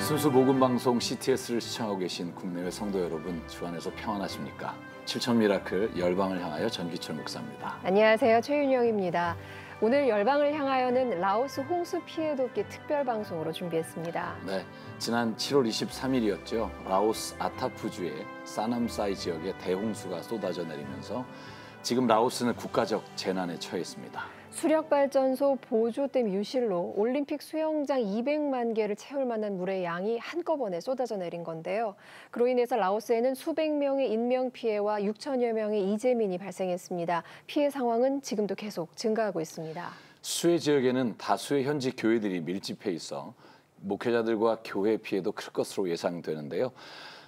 순수 복음 방송 CTS를 시청하고 계신 국내외 성도 여러분, 주 안에서 평안하십니까? 7천 미라클 열방을 향하여 전기철 목사입니다. 안녕하세요, 최윤영입니다. 오늘 열방을 향하여는 라오스 홍수 피해 돕기 특별 방송으로 준비했습니다. 네, 지난 7월 23일이었죠. 라오스 아타푸주의 사남사이 지역에 대홍수가 쏟아져 내리면서 지금 라오스는 국가적 재난에 처해 있습니다. 수력발전소 보조댐 유실로 올림픽 수영장 200만 개를 채울 만한 물의 양이 한꺼번에 쏟아져 내린 건데요. 그로 인해서 라오스에는 수백 명의 인명피해와 6천여 명의 이재민이 발생했습니다. 피해 상황은 지금도 계속 증가하고 있습니다. 수해 지역에는 다수의 현지 교회들이 밀집해 있어 목회자들과 교회 피해도 클 것으로 예상되는데요.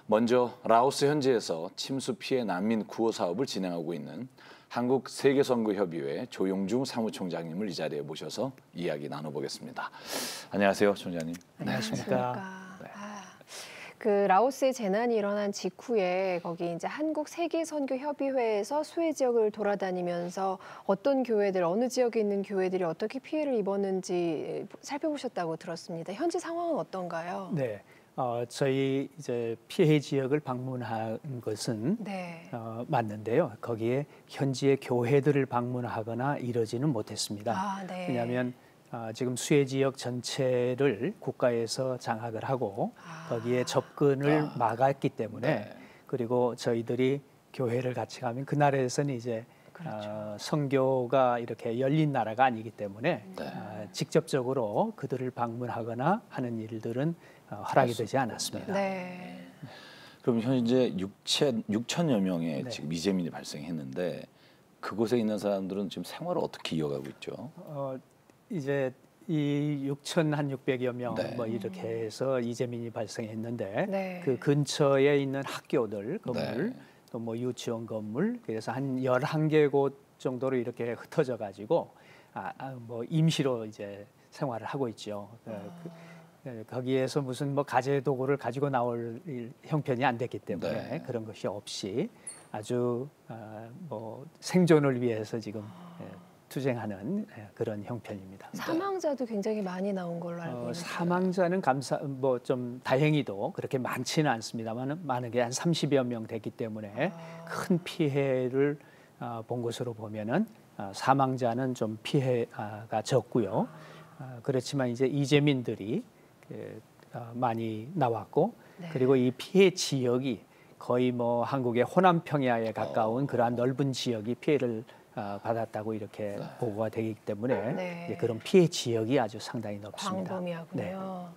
먼저 라오스 현지에서 침수 피해 난민 구호 사업을 진행하고 있는 한국 세계선교협의회 조용중 사무총장님을 이 자리에 모셔서 이야기 나눠보겠습니다. 안녕하세요, 총장님. 안녕하십니까. 네. 그 라오스의 재난이 일어난 직후에 거기 이제 한국 세계선교협의회에서 수해 지역을 돌아다니면서 어떤 교회들, 어느 지역에 있는 교회들이 어떻게 피해를 입었는지 살펴보셨다고 들었습니다. 현지 상황은 어떤가요? 네. 저희 이제 피해 지역을 방문한 것은 네. 맞는데요. 거기에 현지의 교회들을 방문하거나 이러지는 못했습니다. 네. 왜냐하면 지금 수해 지역 전체를 국가에서 장악을 하고 거기에 접근을 막았기 때문에 네. 그리고 저희들이 교회를 같이 가면 그 나라에서는 이제 그렇죠. 선교가 이렇게 열린 나라가 아니기 때문에 네. 직접적으로 그들을 방문하거나 하는 일들은 허락이 되지 않았습니다. 네. 그럼 현재 6천여 명의 네. 지금 이재민이 발생했는데 그곳에 있는 사람들은 지금 생활을 어떻게 이어가고 있죠? 이제 이 6,600여 명 네. 뭐 이렇게 해서 이재민이 발생했는데 네. 그 근처에 있는 학교들 건물 네. 또 뭐 유치원 건물 그래서 한 11개 곳 정도로 이렇게 흩어져 가지고 뭐 임시로 이제 생활을 하고 있죠. 거기에서 무슨 뭐 가재 도구를 가지고 나올 형편이 안 됐기 때문에 네. 그런 것이 없이 아주 뭐 생존을 위해서 지금 투쟁하는 그런 형편입니다. 사망자도 굉장히 많이 나온 걸로 알고 있는데. 사망자는 뭐 좀 다행히도 그렇게 많지는 않습니다만 많은 게 한 30여 명 됐기 때문에 큰 피해를 본 것으로 보면은 사망자는 좀 피해가 적고요. 그렇지만 이제 이재민들이 많이 나왔고 네. 그리고 이 피해 지역이 거의 뭐 한국의 호남 평야에 가까운 그러한 넓은 지역이 피해를 받았다고 이렇게 보고가 되기 때문에 네. 그런 피해 지역이 아주 상당히 높습니다. 광범위하군요.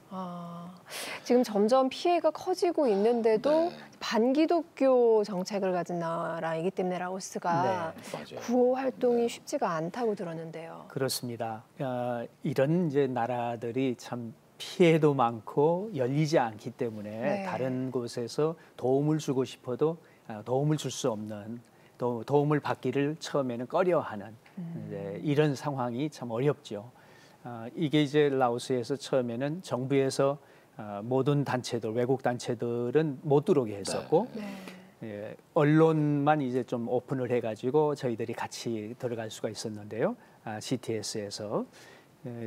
지금 점점 피해가 커지고 있는데도 반기독교 정책을 가진 나라이기 때문에 라오스가 맞아요. 구호 활동이 쉽지가 않다고 들었는데요. 그렇습니다. 이런 이제 나라들이 참 피해도 많고 열리지 않기 때문에 다른 곳에서 도움을 주고 싶어도 도움을 줄 수 없는 도움을 받기를 처음에는 꺼려하는 이런 상황이 참 어렵죠. 이게 이제 라오스에서 처음에는 정부에서 모든 단체들, 외국 단체들은 못 들어오게 했었고 언론만 이제 좀 오픈을 해가지고 저희들이 같이 들어갈 수가 있었는데요. CTS에서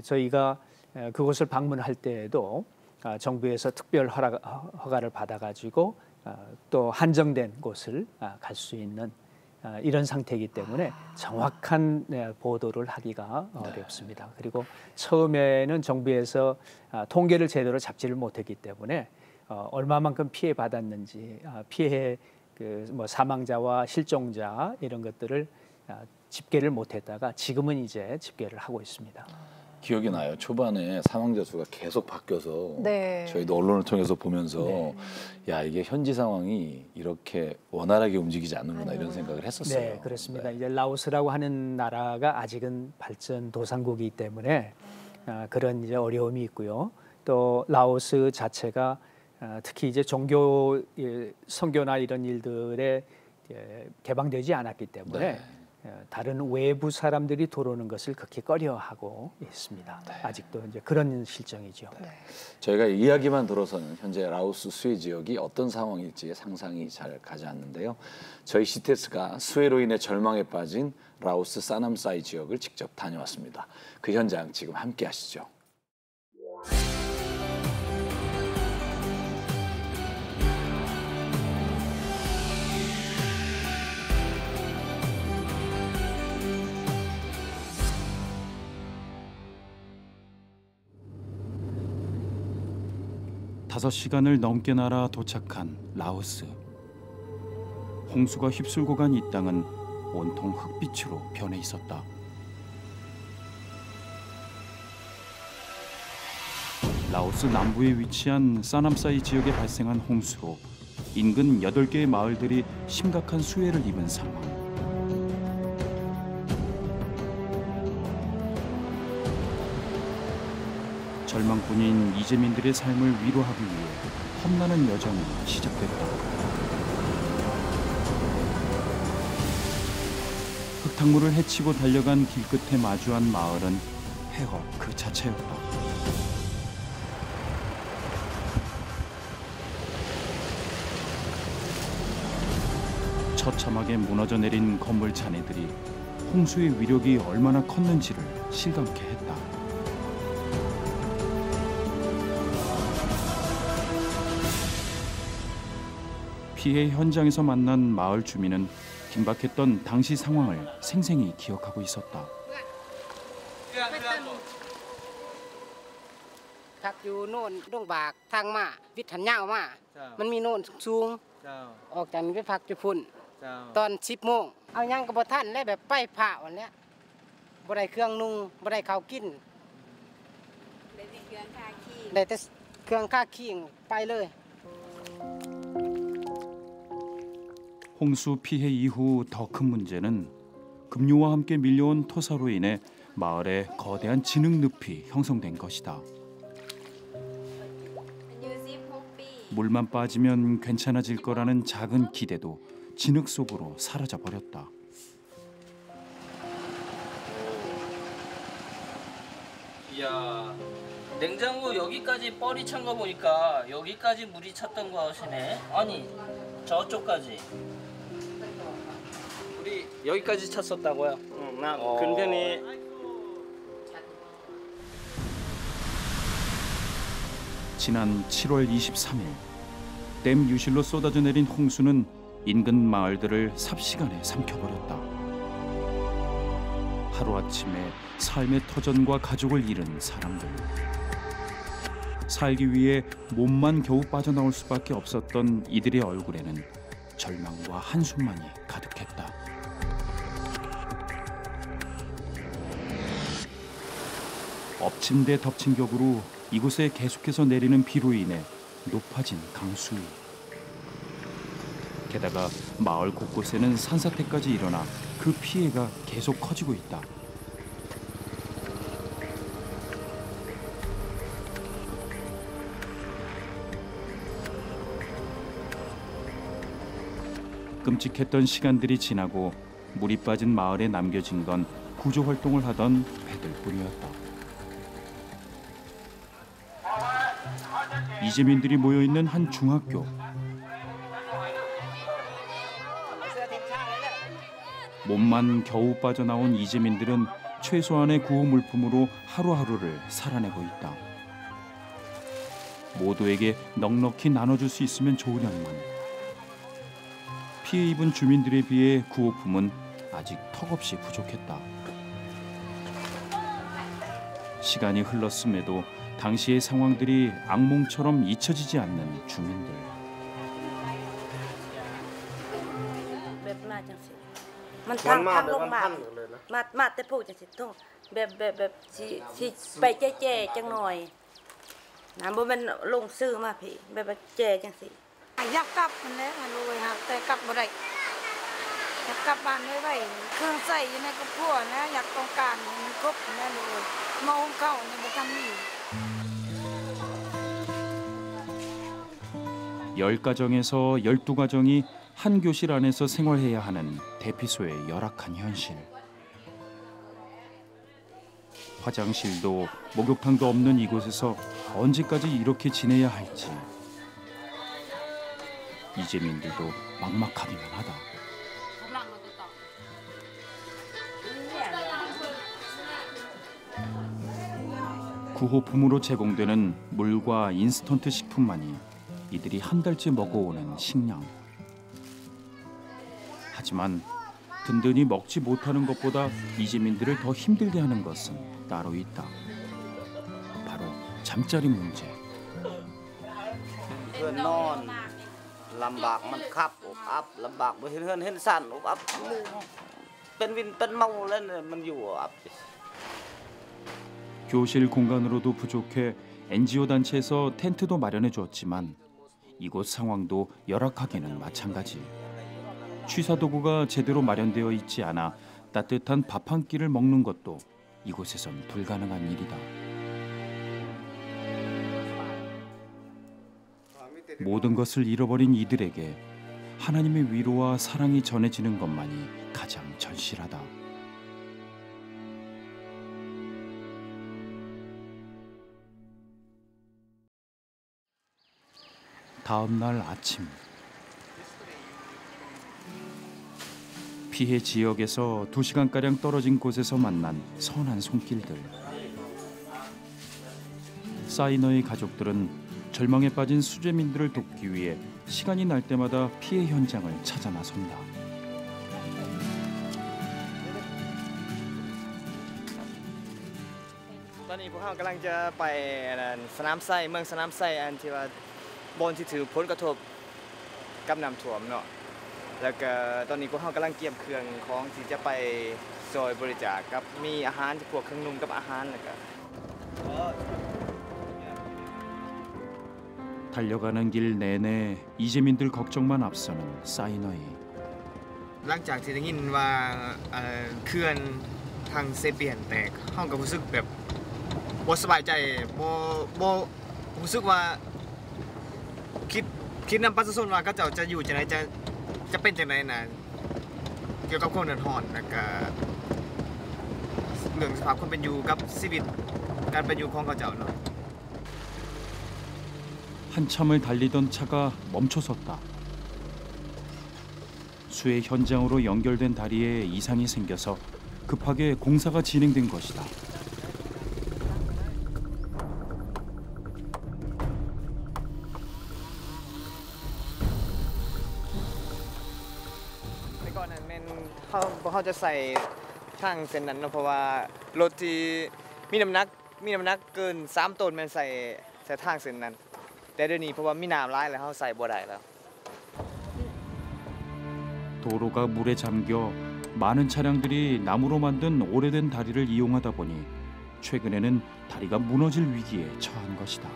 저희가 그곳을 방문할 때에도 정부에서 특별 허가를 받아가지고 또 한정된 곳을 갈 수 있는 이런 상태이기 때문에 정확한 보도를 하기가 어렵습니다. 그리고 처음에는 정부에서 통계를 제대로 잡지를 못했기 때문에 얼마만큼 피해 받았는지 피해 뭐 사망자와 실종자 이런 것들을 집계를 못했다가 지금은 이제 집계를 하고 있습니다. 기억이 나요. 초반에 사망자 수가 계속 바뀌어서 저희도 언론을 통해서 보면서 야, 이게 현지 상황이 이렇게 원활하게 움직이지 않는구나 이런 생각을 했었어요. 네, 그렇습니다. 이제 라오스라고 하는 나라가 아직은 발전 도상국이기 때문에 그런 이제 어려움이 있고요. 또 라오스 자체가 특히 이제 종교 선교나 이런 일들에 개방되지 않았기 때문에 다른 외부 사람들이 들어오는 것을 극히 꺼려하고 있습니다. 아직도 이제 그런 실정이죠. 저희가 이야기만 들어서는 현재 라오스 수해 지역이 어떤 상황일지 상상이 잘 가지 않는데요. 저희 CTS가 수해로 인해 절망에 빠진 라오스 사남사이 지역을 직접 다녀왔습니다. 그 현장 지금 함께 하시죠. 5시간을 넘게 날아 도착한 라오스. 홍수가 휩쓸고 간 이 땅은 온통 흙빛으로 변해 있었다. 라오스 남부에 위치한 사남사이 지역에 발생한 홍수로 인근 8개의 마을들이 심각한 수해를 입은 상황. 절망뿐인 이재민들의 삶을 위로하기 위해 험난한 여정이 시작됐다. 흙탕물을 헤치고 달려간 길끝에 마주한 마을은 폐허 그 자체였다. 처참하게 무너져 내린 건물 잔해들이 홍수의 위력이 얼마나 컸는지를 실감케 했다. 피해 현장에서 만난 마을 주민은 긴박했던 당시 상황을 생생히 기억하고 있었다. พักอยู่โน่นดงบากทางมาวิทย์หันยาวมามันมีโน่นสูงออกจากนี้ไปพักจุพุ่นตอน10 โมงเอายังก็บ่ทันแล้วแบบไปผ่าวันเนี้ยบ่ได้เครื่องนุ่งบ่ได้ข้าวกินได้แต่เครื่องค่าขี้ไปเลย 홍수 피해 이후 더 큰 문제는 급류와 함께 밀려온 토사로 인해 마을에 거대한 진흙 늪이 형성된 것이다. 물만 빠지면 괜찮아질 거라는 작은 기대도 진흙 속으로 사라져 버렸다. 이야, 냉장고 여기까지 뻘이 찬 거 보니까 여기까지 물이 찼던 것이네. 아니, 저쪽까지. 우리 여기까지 찼었다고요? 응, 나 근편에 지난 7월 23일 댐 유실로 쏟아져 내린 홍수는 인근 마을들을 삽시간에 삼켜버렸다. 하루아침에 삶의 터전과 가족을 잃은 사람들. 살기 위해 몸만 겨우 빠져나올 수밖에 없었던 이들의 얼굴에는 절망과 한숨만이 가득했다. 엎친 데 덮친 격으로 이곳에 계속해서 내리는 비로 인해 높아진 강수위. 게다가 마을 곳곳에는 산사태까지 일어나 그 피해가 계속 커지고 있다. 끔찍했던 시간들이 지나고 물이 빠진 마을에 남겨진 건 구조 활동을 하던 배들뿐이었다. 이재민들이 모여있는 한 중학교. 몸만 겨우 빠져나온 이재민들은 최소한의 구호 물품으로 하루하루를 살아내고 있다. 모두에게 넉넉히 나눠줄 수 있으면 좋으련만 피해 입은 주민들에 비해 구호품은 아직 턱없이 부족했다. 시간이 흘렀음에도 당시의 상황들이 악몽처럼 잊혀지지 않는 주민들. 열 가정에서 12가정이 한 교실 안에서 생활해야 하는 대피소의 열악한 현실. 화장실도 목욕탕도 없는 이곳에서 언제까지 이렇게 지내야 할지 이재민들도 막막하기만 하다. 구호품으로 제공되는 물과 인스턴트 식품만이 이들이 한 달째 먹어오는 식량. 하지만 든든히 먹지 못하는 것보다 이재민들을 더 힘들게 하는 것은 따로 있다. 바로 잠자리 문제. คือนอนลำบากมันขับอบอับลำบากบ่เห็นเฮือนเห็นสั่นอบอับเป็นวินเป็นเมาแล้วเนี่ยมันอยู่อบอับ 교실 공간으로도 부족해 NGO 단체에서 텐트도 마련해 주었지만 이곳 상황도 열악하기는 마찬가지. 취사 도구가 제대로 마련되어 있지 않아 따뜻한 밥 한 끼를 먹는 것도 이곳에선 불가능한 일이다. 모든 것을 잃어버린 이들에게 하나님의 위로와 사랑이 전해지는 것만이 가장 절실하다. 다음 날 아침 피해 지역에서 2시간가량 떨어진 곳에서 만난 선한 손길들. 사이너의 가족들은 절망에 빠진 수재민들을 돕기 위해 시간이 날 때마다 피해 현장을 찾아 나선다. ตอนนี้พวกเขากำลังจะไปสนามไส้เมืองสนามไส้อันที่ว่าบนที่ถือผลกระทบกับน้ำท่วมเนาะแล้วก็ตอนนี้พวกเขากำลังเก็บเครื่องของที่จะไปซอยบริจาคกับมีอาหารพวกเครื่องนุ่งกับอาหารแล้วก็ 달려가는 길 내내 이재민들 걱정만 앞서는 사이너이. หลังจากที่ได้ยินว่าเคลื่อนทางเซเปียนแตกเขาก็รู้สึกแบบบ่สบายใจบ่รู้สึกว่าคิดนำประชาชนว่าเขาจะอยู่จังไดจะเป็นจังไดน่ะเกี่ยวกับความเดือดร้อนแล้วก็เรื่องสภาพความเป็นอยู่กับชีวิตการเป็นอยู่ของเขาเจ้าเนาะ 한참을 달리던 차가 멈춰섰다. 수해 현장으로 연결된 다리에 이상이 생겨서 급하게 공사가 진행된 것이다.เขาจะใส่ทางเส้นนั้นเพราะว่ารถที่มีน้ำหนักเกิน3 ต้นมันใส่ทางเส้นนั้นแต่เดี๋ยวนี้เพราะว่ามีน้ำร้ายแล้วเขาใส่บ่ได้แล้ว 도로가 물에 잠겨 많은 차량들이 나무로 만든 오래된 다리를 이용하다 보니 최근에는 다리가 무너질 위기에 처한 것이다.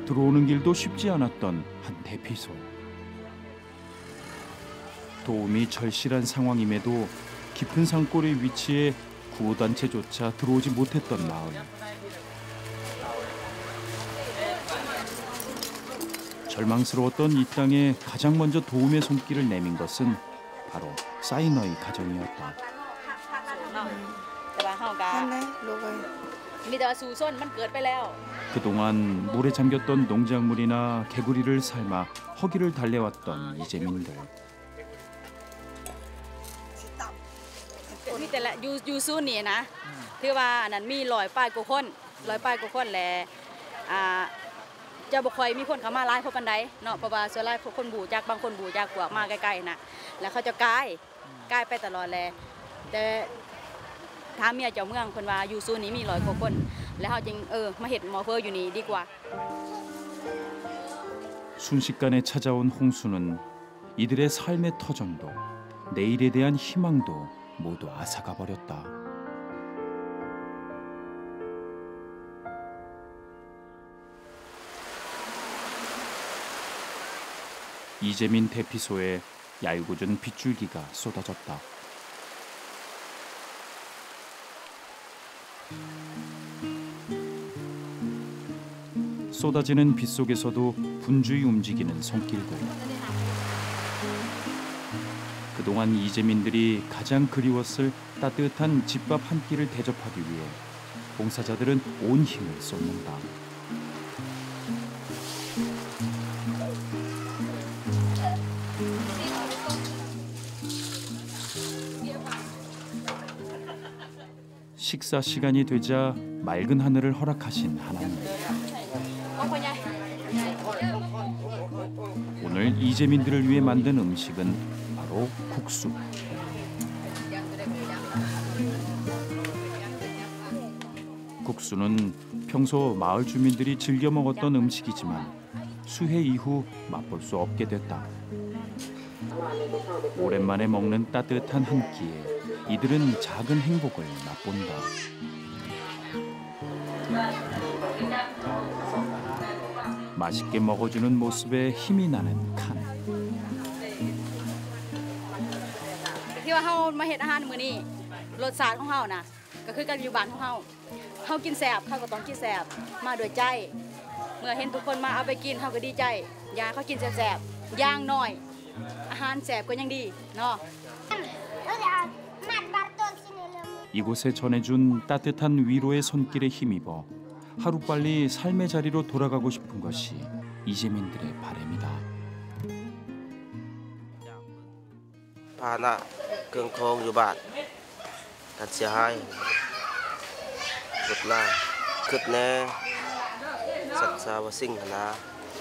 들어오는 길도 쉽지 않았던 한 대피소. 도움이 절실한 상황임에도 깊은 산골에 위치해 구호단체조차 들어오지 못했던 마을. 절망스러웠던 이 땅에 가장 먼저 도움의 손길을 내민 것은 바로 사이너이 가정이었다. 그동안 물에 잠겼던 농작물이나 개구리를 삶아 허기를 달래왔던 이재민들. มีแต่ละอยู่ซูนนี่นะที่ว่าอันนั้นมี100 ป้ายกว่าคนแลจะบ่ค่อยมีคนเข้ามาหลายเพราะปานใดเนาะเพราะว่าส่วนหลายคนบูจักบางคนบูจักพวกมาใกล้ๆนะแล้วเขาจะกายไปตลอดแลแต่ถามเมียเจ้าเมืองเพิ่นว่าอยู่ซูนนี้มี100 กว่าคนแล้วเฮาจึงมาเฮ็ดหมอเฟออยู่นี่ดีกว่า 순식간에 찾아온 홍수는 이들의 삶의 터전도 내일에 대한 희망도 모두 앗아가 버렸다. 이재민 대피소에 얄궂은 빗줄기가 쏟아졌다. 쏟아지는 빗 속에서도 분주히 움직이는 손길들. 그동안 이재민들이 가장 그리웠을 따뜻한 집밥 한 끼를 대접하기 위해 봉사자들은 온 힘을 쏟는다. 식사 시간이 되자 맑은 하늘을 허락하신 하나님. 오늘 이재민들을 위해 만든 음식은 바로 국수. 국수는 평소 마을 주민들이 즐겨 먹었던 음식이지만 수해 이후 맛볼 수 없게 됐다. 오랜만에 먹는 따뜻한 한 끼에 이들은 작은 행복을 맛본다. 맛있게 먹어주는 모습에 힘이 나는 칸. ที่ว่าเฮามาเฮ็ดอาหารมื้อนี้รสชาติของเฮานะก็คือกันอยู่บ้านของเฮาเฮากินแซ่บเฮาก็ต้องกินแซ่บมาด้วยใจเมื่อเห็นทุกคนมาเอาไปกินเฮาก็ดีใจอยากเขากินแซ่บๆอย่างน้อยอาหารแซ่บก็ยังดีเนาะ 이곳에 전해준 따뜻한 위로의 손길에 힘입어 하루빨리 삶의 자리로 돌아가고 싶은 것이 이재민들의 바람이다. ภาระเครื่องคองอยู่บ้านการเสียหายรถลาขึ้นแน่สัตว์สาวสิ่งหนา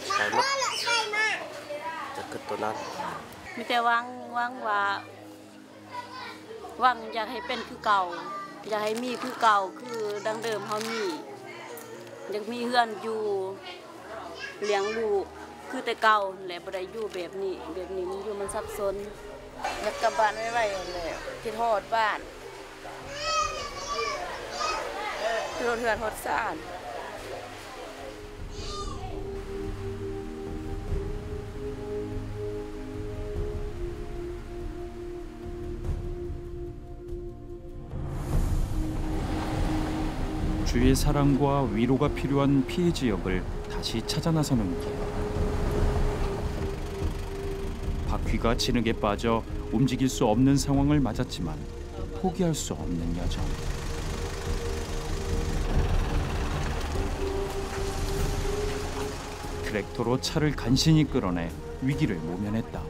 ใช้หมดจะขึ้นตัวนั้น มีแต่หวังอยากให้เป็นคือเก่าอยากให้มีคือเก่าคือดังเดิมเฮามีอยากมีเฮือนอยู่เลี้ยงลูกคือแต่เก่าแหละบ่ได้อยู่แบบนี้มันอยู่มันซับซ้อนอยากกลับบ้านไวๆแล้วคิดฮอดบ้านคิดฮอดเฮือนฮอดซ่าน 주의 사랑과 위로가 필요한 피해 지역을 다시 찾아 나서는 길. 바퀴가 진흙에 빠져 움직일 수 없는 상황을 맞았지만 포기할 수 없는 여정. 트랙터로 차를 간신히 끌어내 위기를 모면했다.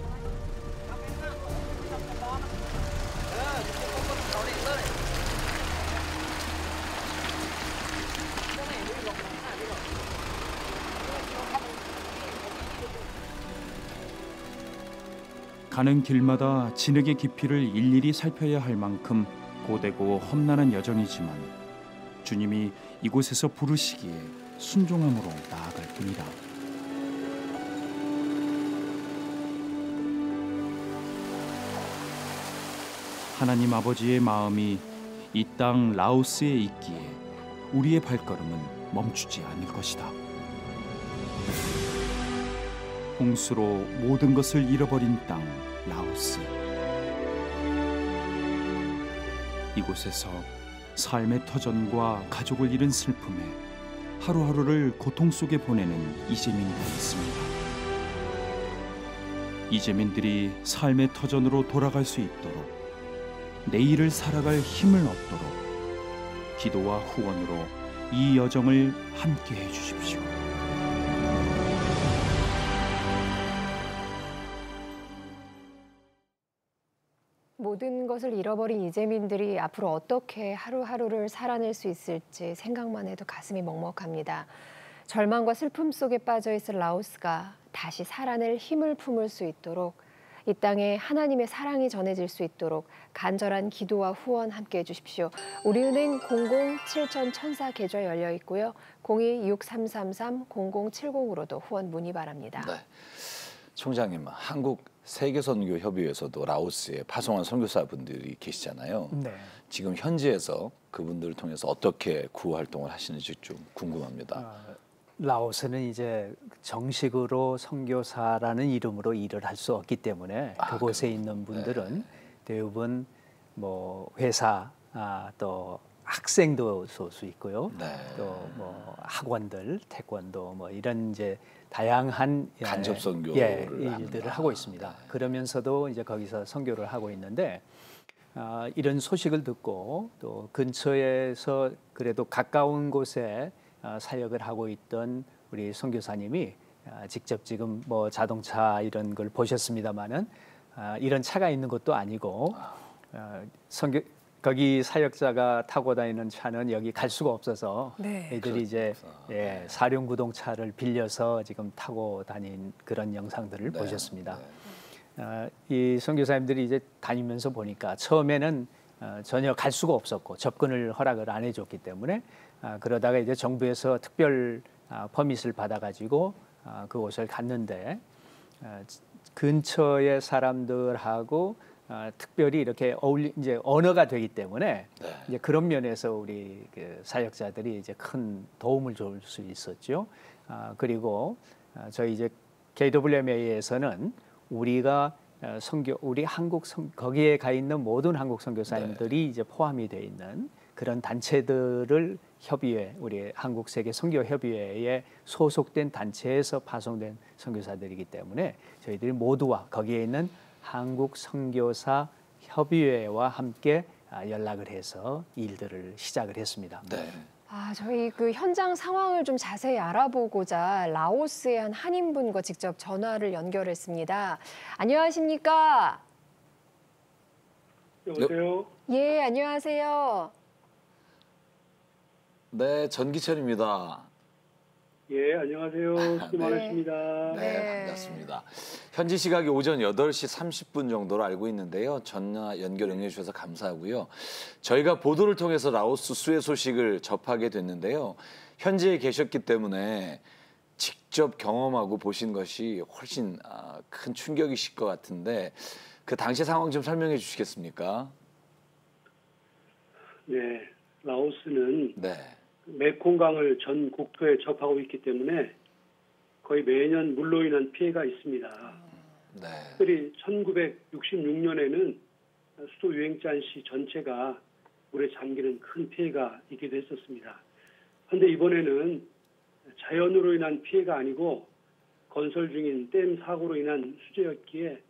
가는 길마다 진흙의 깊이를 일일이 살펴야 할 만큼 고되고 험난한 여정이지만 주님이 이곳에서 부르시기에 순종함으로 나아갈 뿐이다. 하나님 아버지의 마음이 이 땅 라오스에 있기에 우리의 발걸음은 멈추지 않을 것이다. 홍수로 모든 것을 잃어버린 땅 라오스. 이곳에서 삶의 터전과 가족을 잃은 슬픔에 하루하루를 고통 속에 보내는 이재민들이 있습니다. 이재민들이 삶의 터전으로 돌아갈 수 있도록 내일을 살아갈 힘을 얻도록 기도와 후원으로 이 여정을 함께 해주십시오. 모든 것을 잃어버린 이재민들이 앞으로 어떻게 하루하루를 살아낼 수 있을지 생각만 해도 가슴이 먹먹합니다. 절망과 슬픔 속에 빠져 있을 라오스가 다시 살아낼 힘을 품을 수 있도록 이 땅에 하나님의 사랑이 전해질 수 있도록 간절한 기도와 후원 함께 해주십시오. 우리은행 00-7000-1000 계좌 열려 있고요. 02-6333-0070으로도 후원 문의 바랍니다. 네. 총장님, 한국 세계선교협의회에서도 라오스에 파송한 선교사분들이 계시잖아요. 네. 지금 현지에서 그분들을 통해서 어떻게 구호 활동을 하시는지 좀 궁금합니다. 라오스는 이제 정식으로 선교사라는 이름으로 일을 할 수 없기 때문에 그곳에 있는 분들은 대부분 뭐 회사 또 학생도 쏠 수 있고요. 또 뭐 학원들, 태권도 뭐 이런 이제 다양한 간접 선교를 일들을 하고 있습니다. 그러면서도 이제 거기서 선교를 하고 있는데 이런 소식을 듣고 또 근처에서 그래도 가까운 곳에 사역을 하고 있던 우리 선교사님이 직접 지금 뭐 자동차 이런 걸 보셨습니다마는 이런 차가 있는 것도 아니고 거기 사역자가 타고 다니는 차는 여기 갈 수가 없어서 애들이 이제 사륜구동차를 빌려서 지금 타고 다닌 그런 영상들을 보셨습니다. 이 선교사님들이 이제 다니면서 보니까 처음에는 전혀 갈 수가 없었고 접근을 허락을 안 해줬기 때문에 그러다가 이제 정부에서 특별 퍼밋을 받아가지고 그곳을 갔는데 근처의 사람들하고 특별히 이렇게 이제 언어가 되기 때문에 이제 그런 면에서 우리 그 사역자들이 이제 큰 도움을 줄 수 있었죠. 그리고 저희 이제 KWMA에서는 우리가 우리 한국 거기에 가 있는 모든 한국 선교사님들이 이제 포함이 돼 있는 그런 단체들을 협의회, 우리 한국 세계 선교 협의회에 소속된 단체에서 파송된 선교사들이기 때문에 저희들이 모두와 거기에 있는 한국 선교사 협의회와 함께 연락을 해서 일들을 시작을 했습니다. 네. 저희 그 현장 상황을 좀 자세히 알아보고자 라오스의 한 한인분과 직접 전화를 연결했습니다. 안녕하십니까? 여보세요? 예, 안녕하세요. 네, 전기철입니다. 예, 안녕하세요. 수고 많으십니다. 네, 반갑습니다. 현지 시각이 오전 8시 30분 정도로 알고 있는데요. 전화 연결 응해주셔서 감사하고요. 저희가 보도를 통해서 라오스 수해 소식을 접하게 됐는데요. 현지에 계셨기 때문에 직접 경험하고 보신 것이 훨씬 큰 충격이실 것 같은데 그 당시 상황 좀 설명해 주시겠습니까? 네, 라오스는 네. 메콩강을 전 국토에 접하고 있기 때문에 거의 매년 물로 인한 피해가 있습니다. 네. 특별히 1966년에는 수도 유행짠시 전체가 물에 잠기는 큰 피해가 있기도 했었습니다. 그런데 이번에는 자연으로 인한 피해가 아니고 건설 중인 댐 사고로 인한 수재였기에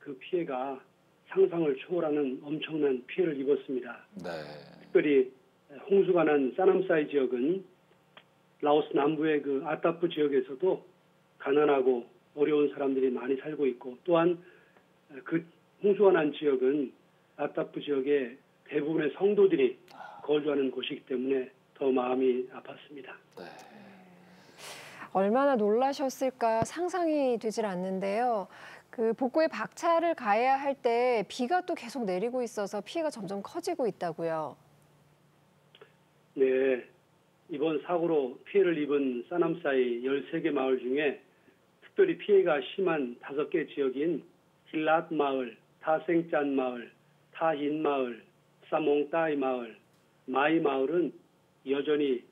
그 피해가 상상을 초월하는 엄청난 피해를 입었습니다. 네. 특별히 홍수가 난 사남사이 지역은 라오스 남부의 그 아따프 지역에서도 가난하고 어려운 사람들이 많이 살고 있고 또한 그 홍수가 난 지역은 아따프 지역의 대부분의 성도들이 거주하는 곳이기 때문에 더 마음이 아팠습니다. 네. 얼마나 놀라셨을까 상상이 되질 않는데요. 그 복구에 박차를 가해야 할 때 비가 또 계속 내리고 있어서 피해가 점점 커지고 있다고요. 네, 이번 사고로 피해를 입은 사남사이 13개 마을 중에 특별히 피해가 심한 5개 지역인 힐랏 마을, 타생짠 마을, 타힌 마을, 사몽따이 마을, 마이 마을은 여전히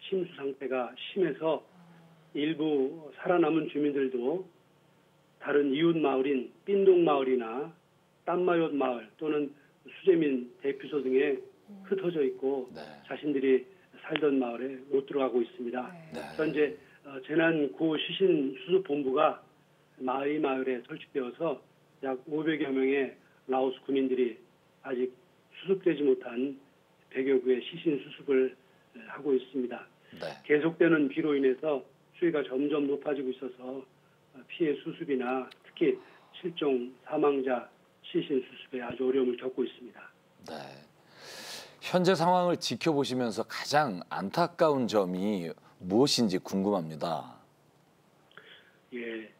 침수 상태가 심해서 일부 살아남은 주민들도 다른 이웃 마을인 빈동 마을이나 땀마얏 마을 또는 수재민 대피소 등에 흩어져 있고 자신들이 살던 마을에 못 들어가고 있습니다. 현재 재난구호 시신 수습본부가 마이 마을에 설치되어서 약 500여 명의 라오스 군인들이 아직 수습되지 못한 100여 구의 시신 수습을 하고 있습니다. 계속되는 비로 인해서 수위가 점점 높아지고 있어서 피해 수습이나 특히 실종 사망자 시신 수습에 아주 어려움을 겪고 있습니다. 네. 현재 상황을 지켜보시면서 가장 안타까운 점이 무엇인지 궁금합니다. 예,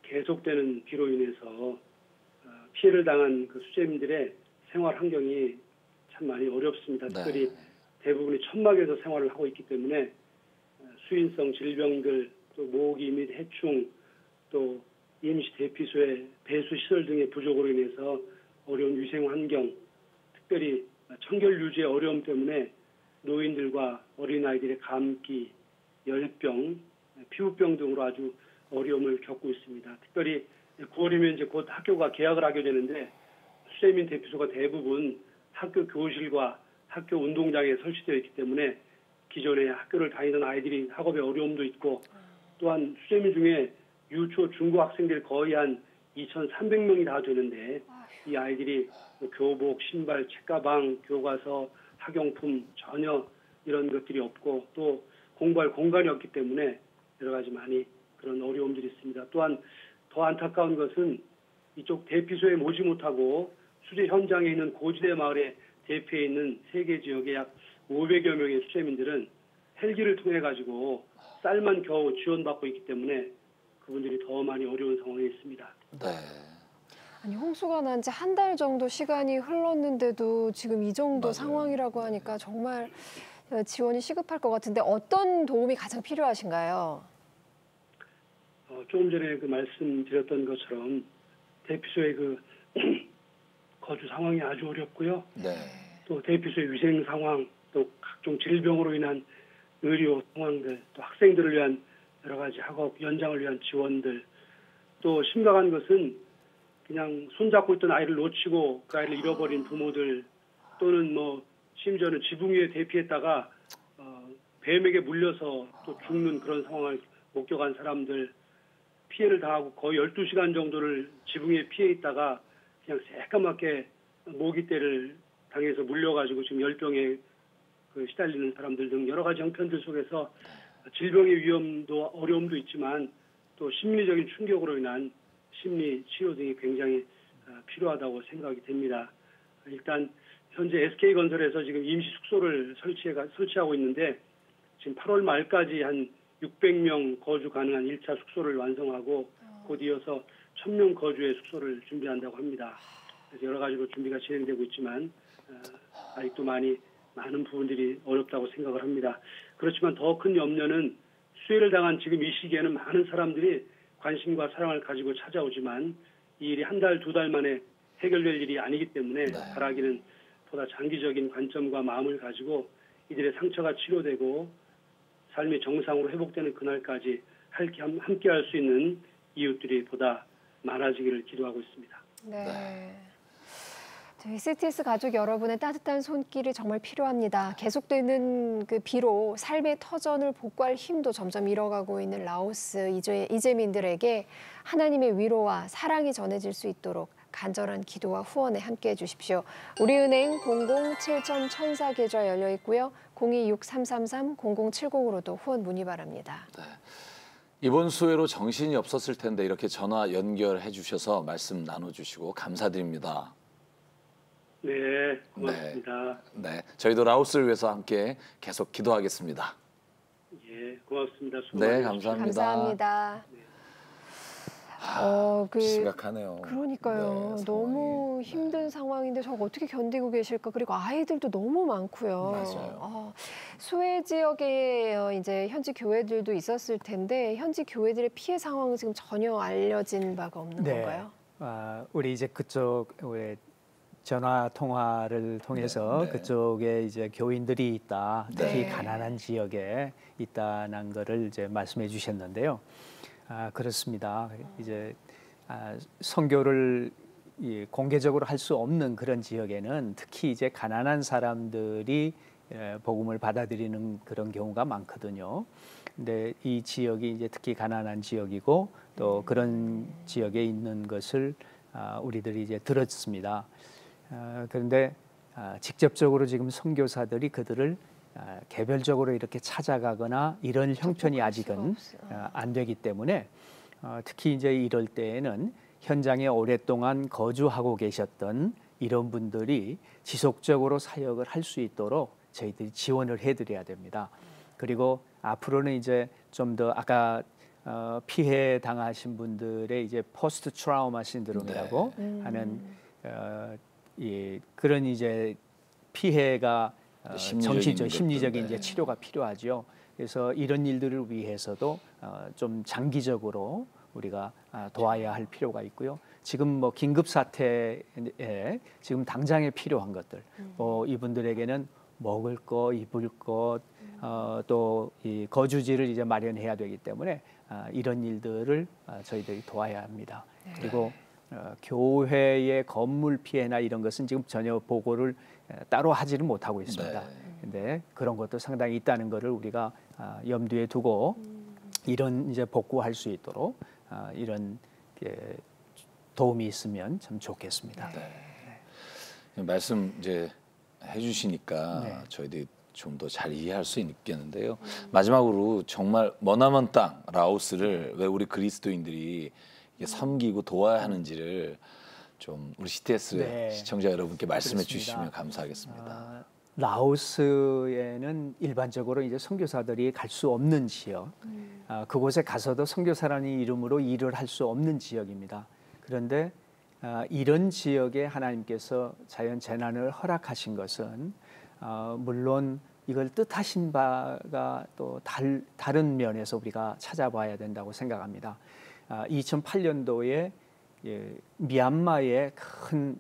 계속되는 비로 인해서 피해를 당한 그 수재민들의 생활 환경이 참 많이 어렵습니다. 특별히 대부분이 천막에서 생활을 하고 있기 때문에 수인성 질병들, 또 모기 및 해충, 또 임시 대피소의 배수 시설 등의 부족으로 인해서 어려운 위생 환경, 특별히 청결 유지의 어려움 때문에 노인들과 어린아이들의 감기, 열병, 피부병 등으로 아주 어려움을 겪고 있습니다. 특별히 9월이면 이제 곧 학교가 개학을 하게 되는데 수재민 대피소가 대부분 학교 교실과 학교 운동장에 설치되어 있기 때문에 기존에 학교를 다니던 아이들이 학업에 어려움도 있고 또한 수재민 중에 유초 중고 학생들 거의 한 2,300명이 다 되는데 이 아이들이 교복, 신발, 책가방, 교과서, 학용품 전혀 이런 것들이 없고 또 공부할 공간이 없기 때문에 여러 가지 많이 그런 어려움들이 있습니다. 또한 더 안타까운 것은 이쪽 대피소에 모지 못하고 수재 현장에 있는 고지대 마을에 대피해 있는 3개 지역의 약 500여 명의 수재민들은 헬기를 통해 가지고 쌀만 겨우 지원받고 있기 때문에 그분들이 더 많이 어려운 상황에 있습니다. 네. 아니 홍수가 난 지 한 달 정도 시간이 흘렀는데도 지금 이 정도 맞아요. 상황이라고 하니까 정말 지원이 시급할 것 같은데 어떤 도움이 가장 필요하신가요? 조금 전에 그 말씀드렸던 것처럼 대피소의 그 거주 상황이 아주 어렵고요. 네. 또 대피소의 위생 상황, 또 각종 질병으로 인한 의료 상황들, 또 학생들을 위한 여러 가지 학업 연장을 위한 지원들, 또 심각한 것은 그냥 손잡고 있던 아이를 놓치고 그 아이를 잃어버린 부모들, 또는 뭐 심지어는 지붕 위에 대피했다가 뱀에게 물려서 또 죽는 그런 상황을 목격한 사람들, 피해를 당하고 거의 12시간 정도를 지붕 위에 피해 있다가 그냥 새까맣게 모기떼를 당해서 물려가지고 지금 열병에 시달리는 사람들 등 여러 가지 형편들 속에서 질병의 위험도 어려움도 있지만 또 심리적인 충격으로 인한 심리 치료 등이 굉장히 필요하다고 생각이 됩니다. 일단 현재 SK건설에서 지금 임시 숙소를 설치하고 있는데 지금 8월 말까지 한 600명 거주 가능한 1차 숙소를 완성하고 곧 이어서 1000명 거주의 숙소를 준비한다고 합니다. 그래서 여러 가지로 준비가 진행되고 있지만 아직도 많은 부분들이 어렵다고 생각을 합니다. 그렇지만 더 큰 염려는 수해를 당한 지금 이 시기에는 많은 사람들이 관심과 사랑을 가지고 찾아오지만 이 일이 한 달, 두 달 만에 해결될 일이 아니기 때문에 바라기는 보다 장기적인 관점과 마음을 가지고 이들의 상처가 치료되고 삶이 정상으로 회복되는 그날까지 함께 할 수 있는 이웃들이 보다 많아지기를 기도하고 있습니다. 네. 저희 CTS 가족 여러분의 따뜻한 손길이 정말 필요합니다. 계속되는 그 비로 삶의 터전을 복구할 힘도 점점 잃어가고 있는 라오스 이재민들에게 하나님의 위로와 사랑이 전해질 수 있도록 간절한 기도와 후원에 함께해 주십시오. 우리은행 007000 계좌 열려 있고요. 0263330070으로도 후원 문의 바랍니다. 네. 이번 수해로 정신이 없었을 텐데 이렇게 전화 연결해 주셔서 말씀 나눠주시고 감사드립니다. 네, 고맙습니다. 네, 저희도 라오스를 위해서 함께 계속 기도하겠습니다. 예, 고맙습니다. 네, 감사합니다. 감사합니다. 심각하네요. 그러니까요. 네, 너무 힘든 상황인데 저거 어떻게 견디고 계실까? 그리고 아이들도 너무 많고요. 맞아요. 수해 지역에 이제 현지 교회들도 있었을 텐데 현지 교회들의 피해 상황은 지금 전혀 알려진 바가 없는 건가요? 우리 이제 그쪽 전화 통화를 통해서 그쪽에 이제 교인들이 있다, 특히 가난한 지역에 있다는 거를 이제 말씀해 주셨는데요. 그렇습니다. 이제 선교를 공개적으로 할 수 없는 그런 지역에는 특히 이제 가난한 사람들이 복음을 받아들이는 그런 경우가 많거든요. 근데 이 지역이 이제 특히 가난한 지역이고 또 그런 지역에 있는 것을 우리들이 이제 들었습니다. 그런데 직접적으로 지금 선교사들이 그들을 개별적으로 이렇게 찾아가거나 이런 형편이 아직은 안 되기 때문에 특히 이제 이럴 때에는 현장에 오랫동안 거주하고 계셨던 이런 분들이 지속적으로 사역을 할 수 있도록 저희들이 지원을 해드려야 됩니다. 그리고 앞으로는 이제 좀 더 아까 피해 당하신 분들의 이제 포스트 트라우마 신드롬이라고 하는 그런 이제 피해가 심리적인 이제 치료가 필요하죠. 그래서 이런 일들을 위해서도 좀 장기적으로 우리가 도와야 할 필요가 있고요. 지금 뭐 긴급 사태에 지금 당장에 필요한 것들, 이분들에게는 먹을 거, 입을 것, 또 이 거주지를 이제 마련해야 되기 때문에 이런 일들을 저희들이 도와야 합니다. 그리고 교회의 건물 피해나 이런 것은 지금 전혀 보고를 따로 하지는 못하고 있습니다. 근데 그런 것도 상당히 있다는 것을 우리가 염두에 두고 이런 이제 복구할 수 있도록 이런 도움이 있으면 참 좋겠습니다. 말씀 이제 해주시니까 저희들이 좀 더 잘 이해할 수 있겠는데요. 마지막으로 정말 머나먼 땅 라오스를 왜 우리 그리스도인들이 섬기고 도와야 하는지를 좀 우리 CTS 시청자 여러분께 말씀해 주시면 감사하겠습니다. 라오스에는 일반적으로 이제 선교사들이 갈 수 없는 지역, 그곳에 가서도 선교사라는 이름으로 일을 할 수 없는 지역입니다. 그런데 이런 지역에 하나님께서 자연 재난을 허락하신 것은 물론 이걸 뜻하신 바가 또 다른 면에서 우리가 찾아봐야 된다고 생각합니다. 2008년도에 미얀마에 큰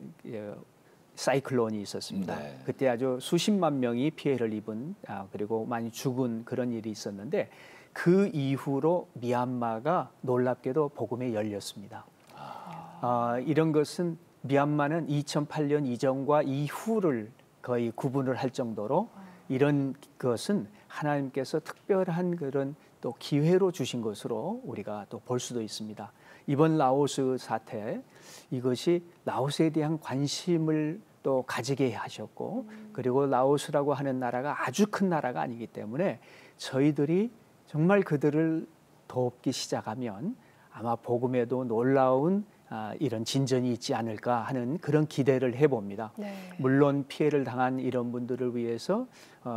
사이클론이 있었습니다. 네. 그때 아주 수십만 명이 피해를 입은 그리고 많이 죽은 그런 일이 있었는데 그 이후로 미얀마가 놀랍게도 복음에 열렸습니다. 이런 것은 미얀마는 2008년 이전과 이후를 거의 구분을 할 정도로 이런 것은 하나님께서 특별한 그런 또 기회로 주신 것으로 우리가 또 볼 수도 있습니다. 이번 라오스 사태, 이것이 라오스에 대한 관심을 또 가지게 하셨고, 그리고 라오스라고 하는 나라가 아주 큰 나라가 아니기 때문에 저희들이 정말 그들을 돕기 시작하면 아마 복음에도 놀라운 이런 진전이 있지 않을까 하는 그런 기대를 해봅니다. 네. 물론 피해를 당한 이런 분들을 위해서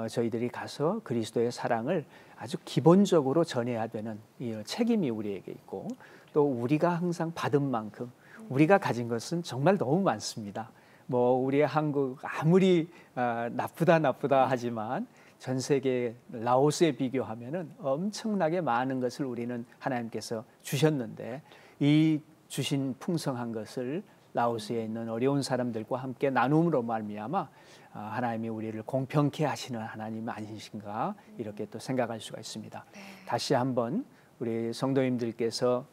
저희들이 가서 그리스도의 사랑을 아주 기본적으로 전해야 되는 이 책임이 우리에게 있고, 또 우리가 항상 받은 만큼 우리가 가진 것은 정말 너무 많습니다. 뭐 우리의 한국 아무리 나쁘다 하지만 전 세계 라오스에 비교하면은 엄청나게 많은 것을 우리는 하나님께서 주셨는데, 이 주신 풍성한 것을 라오스에 있는 어려운 사람들과 함께 나눔으로 말미암아 하나님이 우리를 공평케 하시는 하나님 아니신가 이렇게 또 생각할 수가 있습니다. 다시 한번 우리 성도님들께서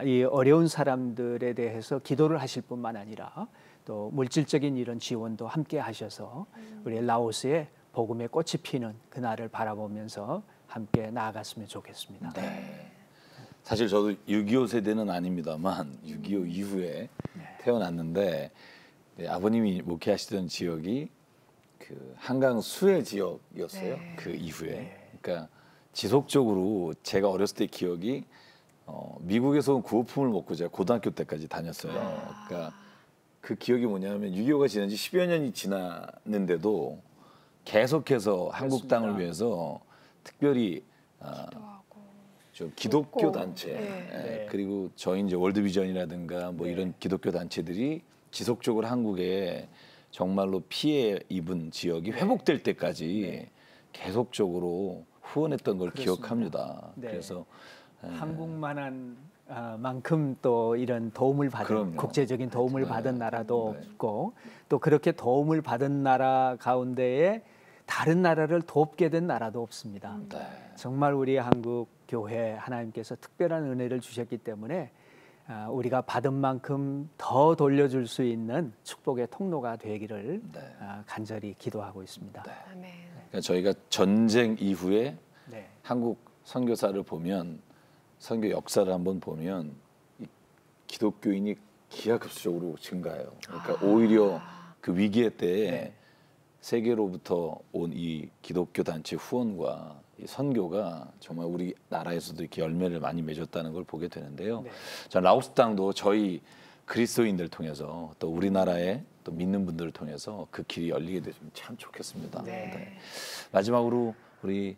이 어려운 사람들에 대해서 기도를 하실 뿐만 아니라 또 물질적인 이런 지원도 함께 하셔서 우리 라오스에 복음의 꽃이 피는 그날을 바라보면서 함께 나아갔으면 좋겠습니다. 네. 사실 저도 6.25 세대는 아닙니다만 6.25 이후에 태어났는데 아버님이 목회하시던 지역이 그 한강 수해 지역이었어요. 네. 그 이후에. 그러니까 지속적으로 제가 어렸을 때 기억이 미국에서 온 구호품을 먹고 제가 고등학교 때까지 다녔어요. 그러니까 그 기억이 뭐냐면 6.25가 지난 지 10여 년이 지났는데도 계속해서 한국 땅을 위해서 특별히 좀 기독교 단체 그리고 저희 이제 월드비전이라든가 뭐 이런 기독교 단체들이 지속적으로 한국에 정말로 피해 입은 지역이 회복될 때까지 계속적으로 후원했던 걸 그렇습니다. 기억합니다. 네. 그래서 한국만한 만큼 또 이런 도움을 받은 그럼요. 국제적인 도움을 받은 나라도 없고, 또 그렇게 도움을 받은 나라 가운데에 다른 나라를 돕게 된 나라도 없습니다. 정말 우리 한국 교회 하나님께서 특별한 은혜를 주셨기 때문에 우리가 받은 만큼 더 돌려줄 수 있는 축복의 통로가 되기를 간절히 기도하고 있습니다. 그러니까 저희가 전쟁 이후에 한국 선교사를 보면, 선교 역사를 한번 보면 이 기독교인이 기하급수적으로 증가해요. 그러니까 오히려 그 위기의 때에 세계로부터 온 이 기독교 단체 후원과 이 선교가 정말 우리 나라에서도 이렇게 열매를 많이 맺었다는 걸 보게 되는데요. 전 라오스 땅도 저희 그리스도인들 통해서 또 우리나라의 또 믿는 분들을 통해서 그 길이 열리게 되면 참 좋겠습니다. 마지막으로 우리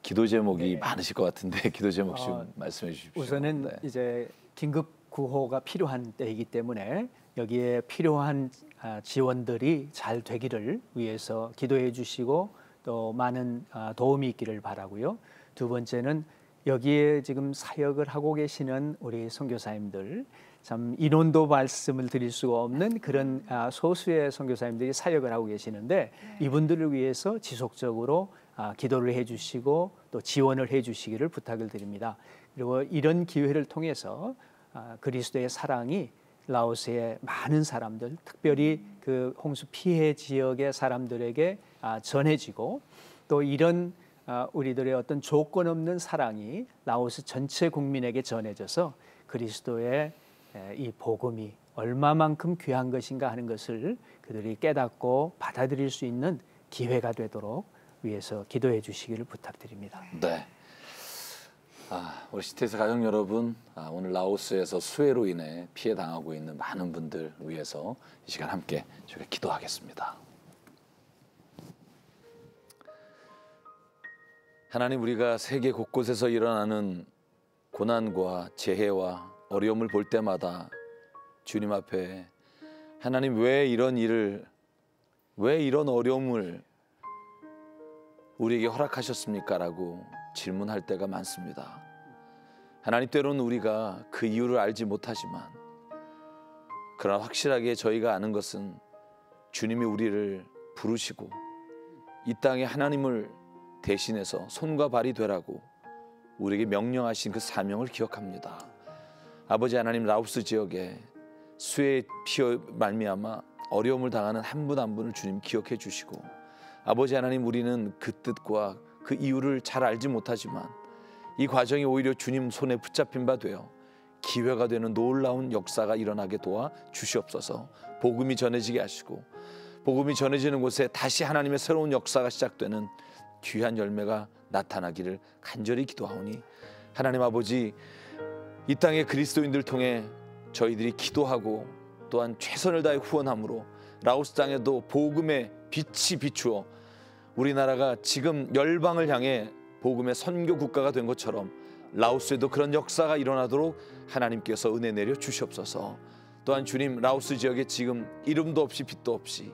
기도 제목이 많으실 것 같은데 기도 제목 좀 말씀해 주십시오. 우선은 이제 긴급 구호가 필요한 때이기 때문에 여기에 필요한 지원들이 잘 되기를 위해서 기도해 주시고 또 많은 도움이 있기를 바라고요. 두 번째는 여기에 지금 사역을 하고 계시는 우리 선교사님들, 참 인원도 말씀을 드릴 수가 없는 그런 소수의 선교사님들이 사역을 하고 계시는데 이분들을 위해서 지속적으로 기도를 해주시고 또 지원을 해주시기를 부탁을 드립니다. 그리고 이런 기회를 통해서 그리스도의 사랑이 라오스의 많은 사람들, 특별히 그 홍수 피해 지역의 사람들에게 전해지고, 또 이런 우리들의 어떤 조건 없는 사랑이 라오스 전체 국민에게 전해져서 그리스도의 이 복음이 얼마만큼 귀한 것인가 하는 것을 그들이 깨닫고 받아들일 수 있는 기회가 되도록 위해서 기도해 주시기를 부탁드립니다. 네. 우리 CTS 가족 여러분, 오늘 라오스에서 수해로 인해 피해 당하고 있는 많은 분들 위해서 이 시간 함께 저희가 기도하겠습니다. 하나님, 우리가 세계 곳곳에서 일어나는 고난과 재해와 어려움을 볼 때마다 주님 앞에 하나님 왜 이런 일을, 왜 이런 어려움을 우리에게 허락하셨습니까? 라고 질문할 때가 많습니다. 하나님, 때로는 우리가 그 이유를 알지 못하지만 그러나 확실하게 저희가 아는 것은 주님이 우리를 부르시고 이 땅에 하나님을 대신해서 손과 발이 되라고 우리에게 명령하신 그 사명을 기억합니다. 아버지 하나님, 라오스 지역에 수해 피해 말미암아 어려움을 당하는 한 분 한 분을 주님 기억해 주시고, 아버지 하나님, 우리는 그 뜻과 그 이유를 잘 알지 못하지만 이 과정이 오히려 주님 손에 붙잡힌 바 되어 기회가 되는 놀라운 역사가 일어나게 도와 주시옵소서. 복음이 전해지게 하시고 복음이 전해지는 곳에 다시 하나님의 새로운 역사가 시작되는 귀한 열매가 나타나기를 간절히 기도하오니, 하나님 아버지, 이 땅의 그리스도인들 통해 저희들이 기도하고 또한 최선을 다해 후원함으로 라오스 땅에도 복음의 빛이 비추어 우리나라가 지금 열방을 향해 복음의 선교 국가가 된 것처럼 라오스에도 그런 역사가 일어나도록 하나님께서 은혜 내려 주시옵소서. 또한 주님, 라오스 지역에 지금 이름도 없이 빛도 없이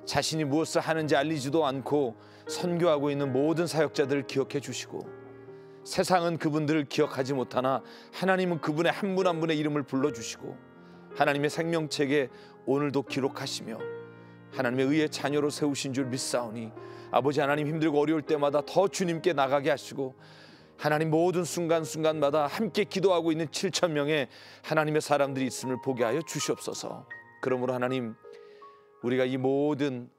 자신이 무엇을 하는지 알리지도 않고 선교하고 있는 모든 사역자들을 기억해 주시고, 세상은 그분들을 기억하지 못하나 하나님은 그분의 한 분 한 분의 이름을 불러주시고 하나님의 생명책에 오늘도 기록하시며 하나님의 의의 자녀로 세우신 줄 믿사오니, 아버지 하나님, 힘들고 어려울 때마다 더 주님께 나가게 하시고 하나님 모든 순간순간마다 함께 기도하고 있는 7천 명의 하나님의 사람들이 있음을 보게 하여 주시옵소서. 그러므로 하나님, 우리가 이 모든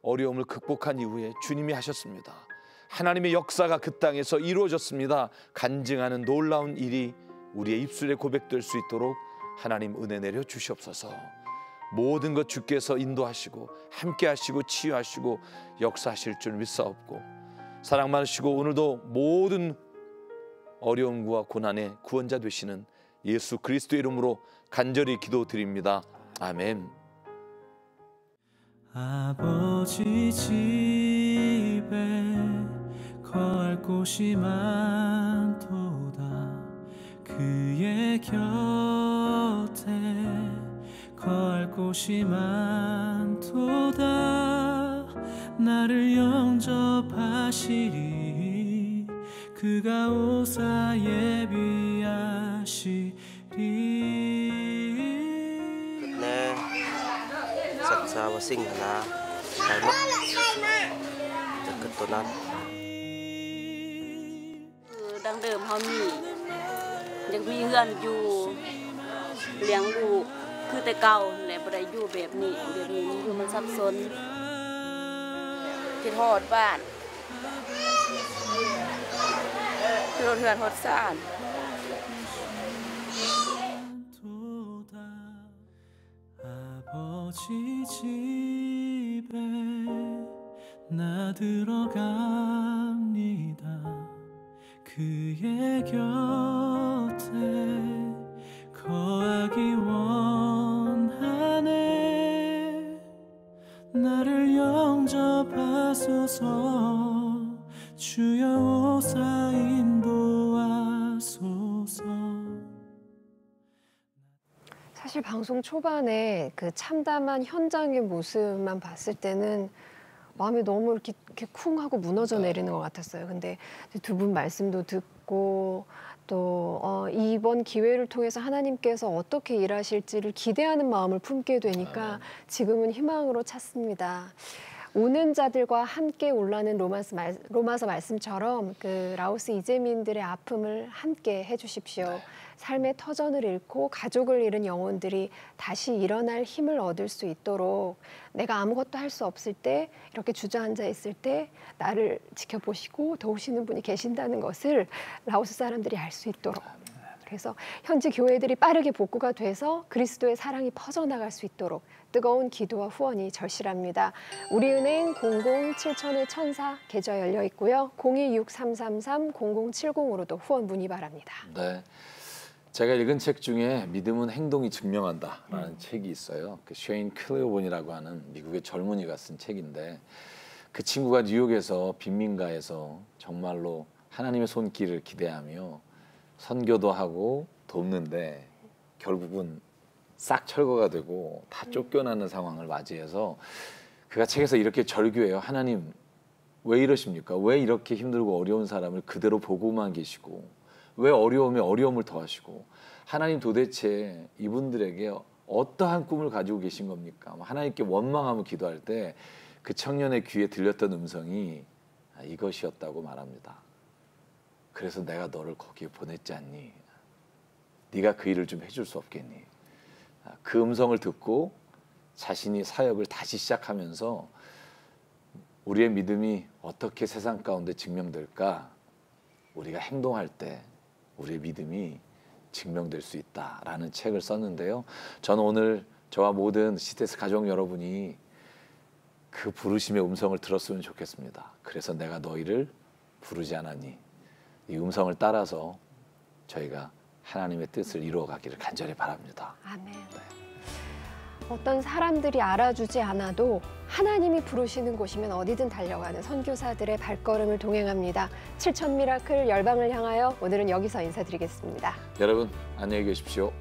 어려움을 극복한 이후에 주님이 하셨습니다. 하나님의 역사가 그 땅에서 이루어졌습니다. 간증하는 놀라운 일이 우리의 입술에 고백될 수 있도록 하나님 은혜 내려 주시옵소서. 모든 것 주께서 인도하시고 함께 하시고 치유하시고 역사하실 줄 믿사옵고, 사랑 많으시고 오늘도 모든 어려움과 고난의 구원자 되시는 예수 그리스도의 이름으로 간절히 기도드립니다. 아멘. 아버지 집에 거할 곳이 많도다. 그의 곁에 거할 곳이 많도다. 나를 영접하시리. 그가 오사 예비하시리. 끝내 saksa wasing hana kai mak dekat tonan ดังเดิมเขามียังมีเฮือนอยู่เลี้ยงลูกคือแต่เก่าและบ่ได้อยู่แบบนี้เดี๋ยวนี้อยู่มันสับสนคิดฮอดบ้านคือรถเฮือนฮอดซ่าน 아버지 집에 나 들어갑니다. 그의 곁에 거하기 원하네. 나를 영접하소서. 주여 오사 인도하소서. 사실 방송 초반에 그 참담한 현장의 모습만 봤을 때는 마음이 너무 이렇게 쿵하고 무너져 내리는 것 같았어요. 근데 두 분 말씀도 듣고 또 이번 기회를 통해서 하나님께서 어떻게 일하실지를 기대하는 마음을 품게 되니까 지금은 희망으로 찼습니다. 오는 자들과 함께 올라는 로마서 말씀처럼 그 라오스 이재민들의 아픔을 함께 해주십시오. 삶의 터전을 잃고 가족을 잃은 영혼들이 다시 일어날 힘을 얻을 수 있도록, 내가 아무것도 할 수 없을 때, 이렇게 주저앉아 있을 때 나를 지켜보시고 도우시는 분이 계신다는 것을 라오스 사람들이 알 수 있도록, 그래서 현지 교회들이 빠르게 복구가 돼서 그리스도의 사랑이 퍼져나갈 수 있도록 뜨거운 기도와 후원이 절실합니다. 우리은행 00-7000-1004 계좌 열려 있고요. 026333-0070으로도 후원 문의 바랍니다. 네. 제가 읽은 책 중에 믿음은 행동이 증명한다라는 책이 있어요. 그 쉐인 클레어본이라고 하는 미국의 젊은이가 쓴 책인데, 그 친구가 뉴욕에서 빈민가에서 정말로 하나님의 손길을 기대하며 선교도 하고 돕는데 결국은 싹 철거가 되고 다 쫓겨나는 상황을 맞이해서 그가 책에서 이렇게 절규해요. 하나님 왜 이러십니까? 왜 이렇게 힘들고 어려운 사람을 그대로 보고만 계시고 왜 어려움에 어려움을 더하시고 하나님 도대체 이분들에게 어떠한 꿈을 가지고 계신 겁니까? 하나님께 원망하며 기도할 때 그 청년의 귀에 들렸던 음성이 이것이었다고 말합니다. 그래서 내가 너를 거기에 보냈지 않니? 네가 그 일을 좀 해줄 수 없겠니? 그 음성을 듣고 자신이 사역을 다시 시작하면서 우리의 믿음이 어떻게 세상 가운데 증명될까? 우리가 행동할 때 우리의 믿음이 증명될 수 있다라는 책을 썼는데요. 저는 오늘 저와 모든 CTS 가족 여러분이 그 부르심의 음성을 들었으면 좋겠습니다. 그래서 내가 너희를 부르지 않았니? 이 음성을 따라서 저희가 하나님의 뜻을 이루어가기를 간절히 바랍니다. 아멘. 어떤 사람들이 알아주지 않아도 하나님이 부르시는 곳이면 어디든 달려가는 선교사들의 발걸음을 동행합니다. 7천 미라클 열방을 향하여 오늘은 여기서 인사드리겠습니다. 여러분 안녕히 계십시오.